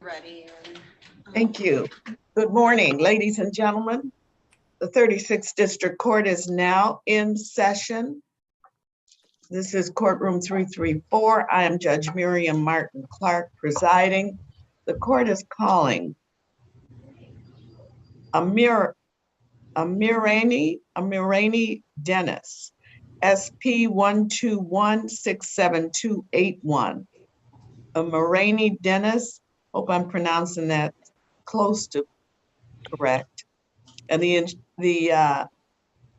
Ready. Thank you. Good morning, ladies and gentlemen. The 36th District Court is now in session. This is courtroom 334. I am Judge Miriam Martin Clark presiding. The court is calling Amirani Dennis, SP 121-67281. Amirani Dennis, hope I'm pronouncing that close to correct. And the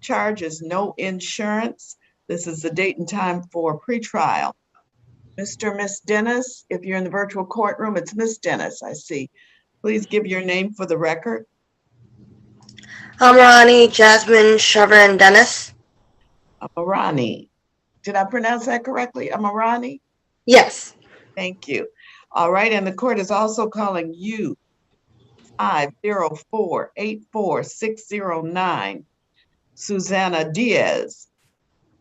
charge is no insurance. This is the date and time for pretrial. Miss Dennis, if you're in the virtual courtroom, it's Miss Dennis, I see. Please give your name for the record. Amirani Jasmine Chevron Dennis. Amirani. Did I pronounce that correctly? Amirani? Yes. Thank you. All right, and the court is also calling you 504-84609, Susanna Diaz.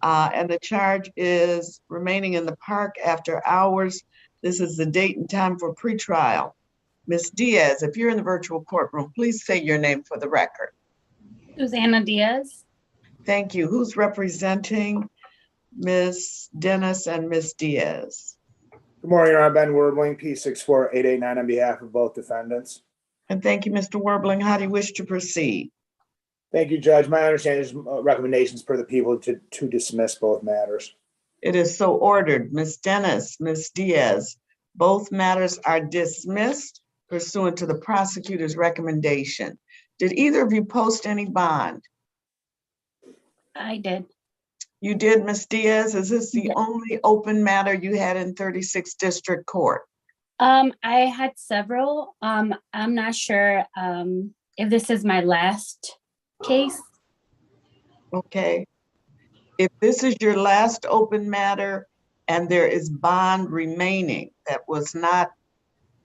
And the charge is remaining in the park after hours. This is the date and time for pretrial. Ms. Diaz, if you're in the virtual courtroom, please say your name for the record. Susanna Diaz. Thank you. Who's representing Ms. Dennis and Ms. Diaz? Good morning, Your Honor. Ben Werbling, P64889 on behalf of both defendants. And thank you, Mr. Werbling. How do you wish to proceed? Thank you, Judge. My understanding is recommendations per the people to dismiss both matters. It is so ordered. Ms. Dennis, Ms. Diaz, both matters are dismissed pursuant to the prosecutor's recommendation. Did either of you post any bond? I did. You did, Ms. Diaz? Is this the Yes. only open matter you had in 36th District Court? I had several. I'm not sure if this is my last case. Okay. If this is your last open matter and there is bond remaining that was not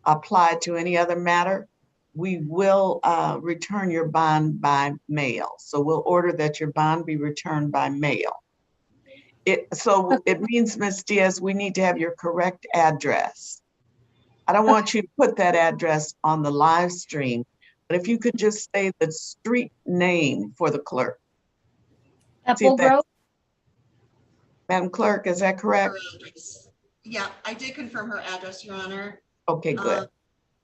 applied to any other matter, we will return your bond by mail. So we'll order that your bond be returned by mail. So it means, Ms. Diaz, we need to have your correct address. I don't want you to put that address on the live stream, but if you could just say the street name for the clerk. Apple Grove. Madam Clerk, is that correct? Yeah, I did confirm her address, Your Honor. Okay, good.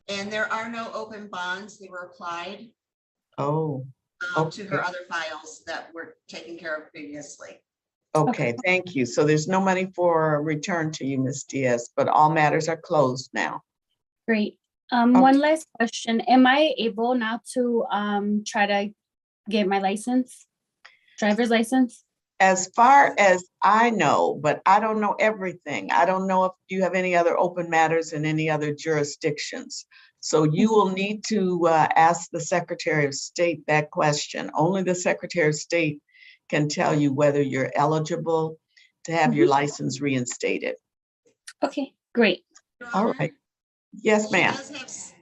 And there are no open bonds. They were applied Oh, to her other files that were taken care of previously. okay, thank you. So there's no money for return to you, Ms. Diaz, but all matters are closed now. Great. One last question. Am I able now to try to get my license, driver's license? As far as I know, but I don't know everything. I don't know if you have any other open matters in any other jurisdictions. So you will need to ask the Secretary of State that question. Only the Secretary of State can tell you whether you're eligible to have your license reinstated. Okay, great. Your All Honor, right. Yes, ma'am.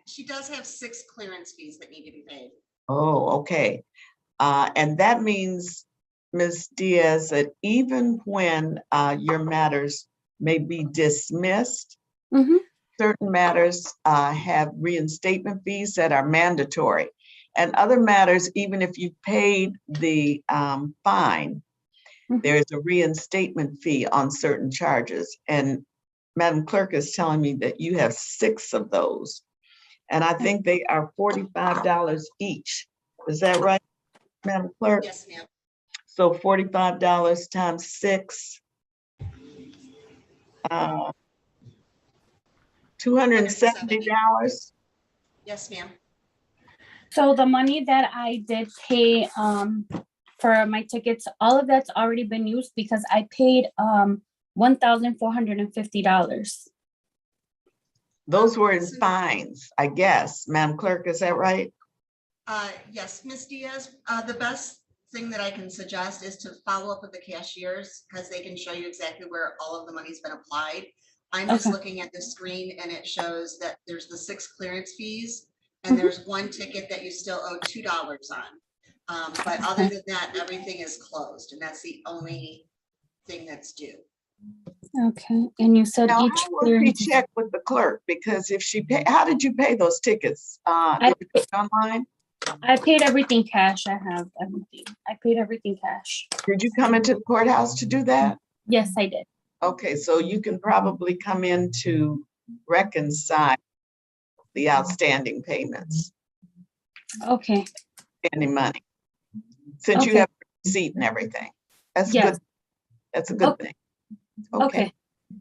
She does have 6 clearance fees that need to be paid. Oh, okay. And that means, Ms. Diaz, that even when your matters may be dismissed, certain matters have reinstatement fees that are mandatory. And other matters, even if you paid the fine, there is a reinstatement fee on certain charges. And Madam Clerk is telling me that you have 6 of those. And I think they are $45 each. Is that right, Madam Clerk? Yes, ma'am. So $45 times 6, $270. Yes, ma'am. So the money that I did pay for my tickets, all of that's already been used because I paid $1,450. Those were in fines, I guess. Madam Clerk, is that right? Yes, Ms. Diaz, the best thing that I can suggest is to follow up with the cashiers because they can show you exactly where all of the money's been applied. I'm just looking at the screen and it shows that there's the 6 clearance fees and there's 1 ticket that you still owe $2 on. But other than that, everything is closed and that's the only thing that's due. Okay, and you said Now, each how will she clearance. check with the clerk? Because if she pay, how did you pay those tickets? Did you pay it online? I paid everything cash. I have everything. I paid everything cash. Did you come into the courthouse to do that? Yes, I did. Okay, so you can probably come in to reconcile the outstanding payments, Okay. any money, since you Okay. have a receipt and everything. That's Yes. good. That's a good thing. Okay.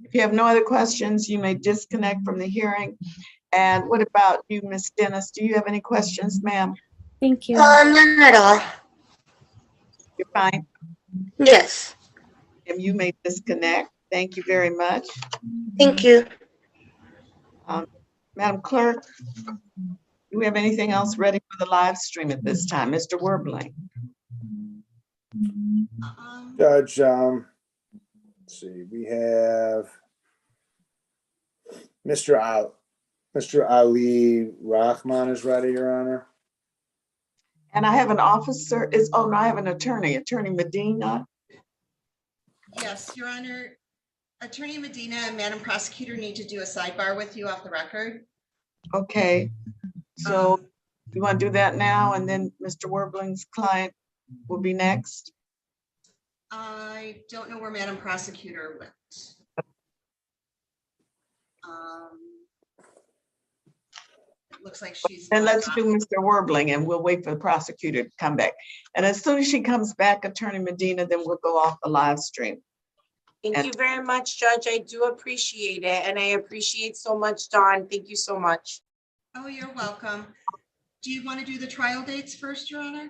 If you have no other questions, you may disconnect from the hearing. And what about you, Miss Dennis? Do you have any questions, ma'am? Thank you. None at all. You're fine. Yes. And you may disconnect. Thank you very much. Thank you. Madam Clerk, do we have anything else ready for the live stream at this time? Mr. Werbling? Judge, let's see, we have Mr. Ali Rahman is ready, Your Honor. And I have an officer, oh no, I have an attorney, Attorney Medina. Yes, Your Honor. Attorney Medina and Madam Prosecutor need to do a sidebar with you off the record. Okay, so you want to do that now and then Mr. Werbling's client will be next? I don't know where Madam Prosecutor went. It looks like she's. Then logged let's off. do Mr. Werbling and we'll wait for the prosecutor to come back. And as soon as she comes back, Attorney Medina, then we'll go off the live stream. Thank you very much, Judge. I do appreciate it. And I appreciate so much, Dawn. Thank you so much. Oh, you're welcome. Do you want to do the trial dates first, Your Honor?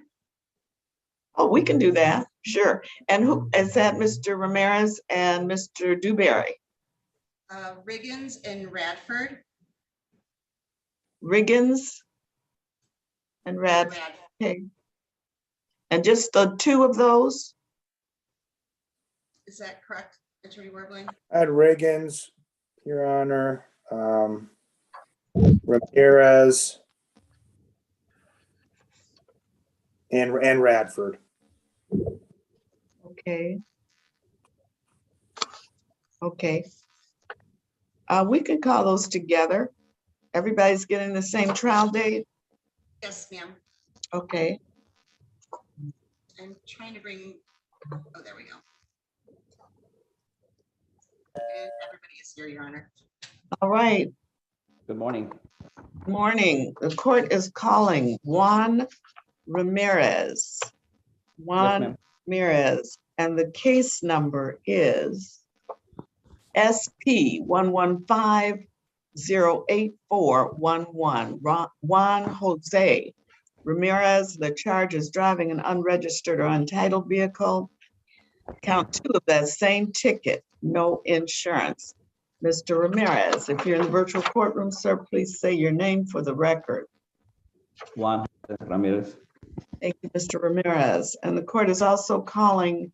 Oh, we can do that, sure. And who is that, Mr. Ramirez and Mr. Dewberry? Riggins and Radford. Riggins and Radford. Okay. And just the two of those? Is that correct, Attorney Werbling? I had Riggins, Your Honor, Ramirez, and Radford. Okay. Okay. We can call those together. Everybody's getting the same trial date? Yes, ma'am. Okay. I'm trying to bring, oh, there we go. And everybody is here, Your Honor. All right. Good morning. Morning. The court is calling Juan Ramirez. Juan Ramirez, and the case number is SP 115-08411. Juan Jose Ramirez, the charge is driving an unregistered or untitled vehicle. Count 2 of that same ticket, no insurance. Mr. Ramirez, if you're in the virtual courtroom, sir, please say your name for the record. Juan Ramirez. Thank you, Mr. Ramirez. And the court is also calling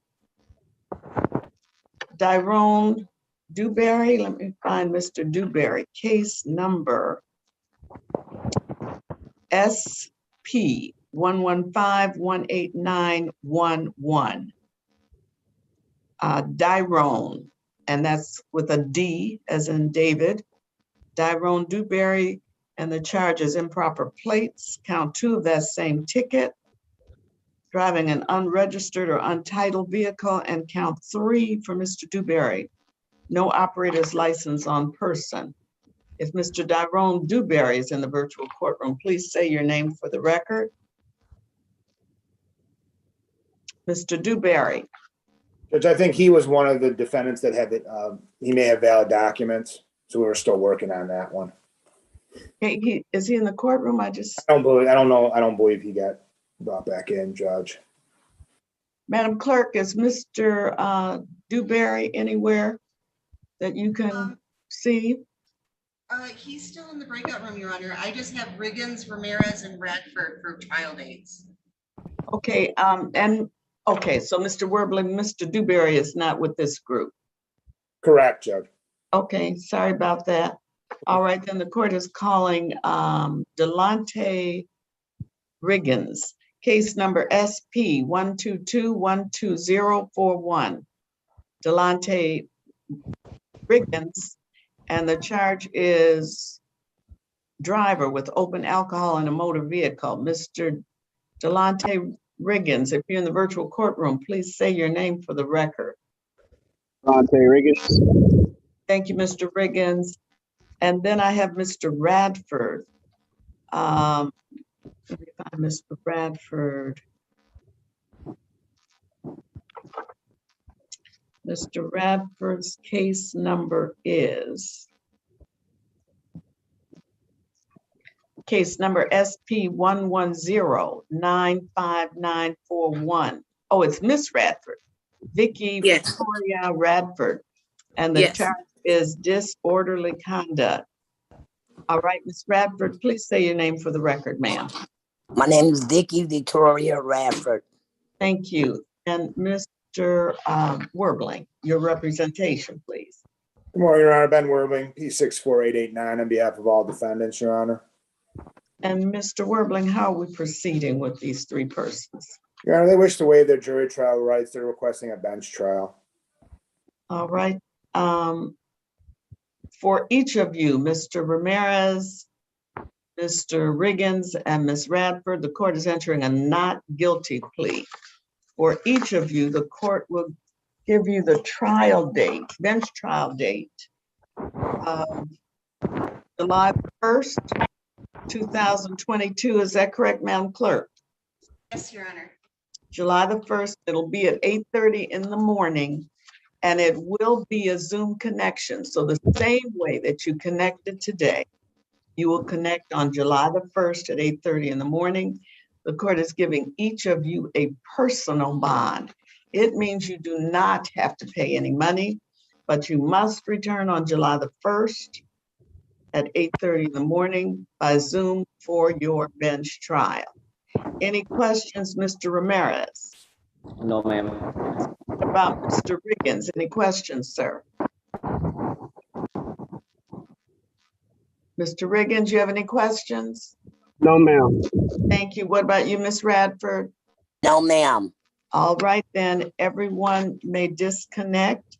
Dyrone Dewberry. Let me find Mr. Dewberry. Case number SP 115-18911. Dyrone, and that's with a D as in David. Dyrone Dewberry, and the charge is improper plates. Count 2 of that same ticket. Driving an unregistered or untitled vehicle, and count 3 for Mr. Dewberry. No operator's license on person. If Mr. Dyrone Dewberry is in the virtual courtroom, please say your name for the record. Mr. Dewberry. Judge, I think he was one of the defendants that had, he may have valid documents, so we were still working on that one. Hey, is he in the courtroom? I don't believe he got brought back in, Judge. Madam Clerk, is Mr. Dewberry anywhere that you can see? He's still in the breakout room, Your Honor. I just have Riggins, Ramirez, and Radford for trial dates. Okay, okay, so Mr. Werbling, Mr. Dewberry is not with this group. Correct, Judge. Okay, sorry about that. All right, then the court is calling Delonte Riggins, case number SP 122-12041. Delonte Riggins, and the charge is driver with open alcohol in a motor vehicle. Mr. Delonte Riggins, if you're in the virtual courtroom, please say your name for the record. Dante Riggins. Thank you, Mr. Riggins. And then I have Mr. Radford. Let me find Mr. Radford. Mr. Radford's case number is case number SP110-95941. Oh, it's Miss Radford, Vicky Yes. Victoria Radford. And the Yes. charge is disorderly conduct. All right, Miss Radford, please say your name for the record, ma'am. My name is Vicky Victoria Radford. Thank you. And Mr. Werbling, your representation, please. Good morning, Your Honor. Ben Werbling, P64889 on behalf of all defendants, Your Honor. And Mr. Werbling, how are we proceeding with these three persons? Your Honor, they wish to waive their jury trial rights. They're requesting a bench trial. All right. For each of you, Mr. Ramirez, Mr. Riggins, and Ms. Radford, the court is entering a not guilty plea. For each of you, the court will give you the trial date, bench trial date, July 1st, 2022. Is that correct, Madam Clerk? Yes, Your Honor. July the 1st, it'll be at 8:30 in the morning, and it will be a Zoom connection. So the same way that you connected today, you will connect on July the 1st at 8:30 in the morning. The court is giving each of you a personal bond. It means you do not have to pay any money, but you must return on July the 1st at 8:30 in the morning by Zoom for your bench trial. Any questions, Mr. Ramirez? No, ma'am. About Mr. Riggins, any questions, sir? Mr. Riggins, you have any questions? No, ma'am. Thank you. What about you, Ms. Radford? No, ma'am. All right, then everyone may disconnect,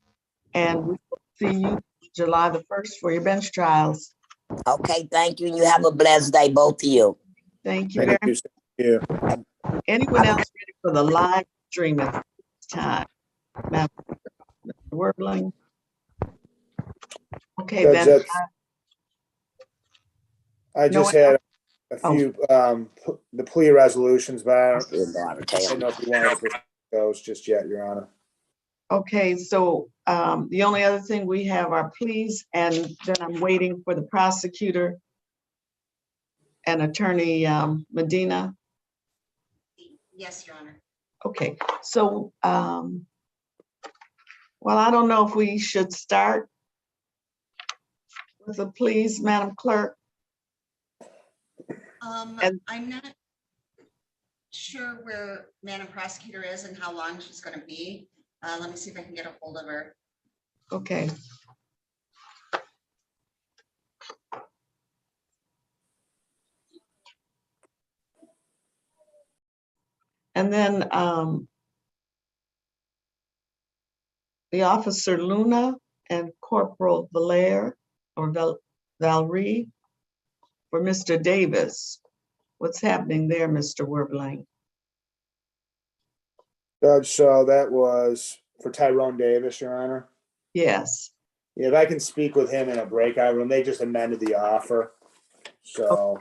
and we will see you July the 1st for your bench trials. Okay, thank you. And you have a blessed day, both of you. Thank you very Thank much. you. Anyone else ready for the live stream at this time? Madam Werbling? Okay, Judge, then. I No just one had a few, the plea resolutions, but I don't know if you wanted to pursue those just yet, Your Honor. Okay, so the only other thing we have are pleas, and then I'm waiting for the prosecutor and Attorney Medina. Yes, Your Honor. Okay, so, well, I don't know if we should start with the pleas, Madam Clerk. And- I'm not sure where Madam Prosecutor is and how long she's gonna be. Let me see if I can get a hold of her. Okay. And then the Officer Luna and Corporal Valaire or Valerie for Mr. Davis. What's happening there, Mr. Werbling? Judge, so that was for Tyrone Davis, Your Honor. Yes. Yeah, if I can speak with him in a breakout room, they just amended the offer. So,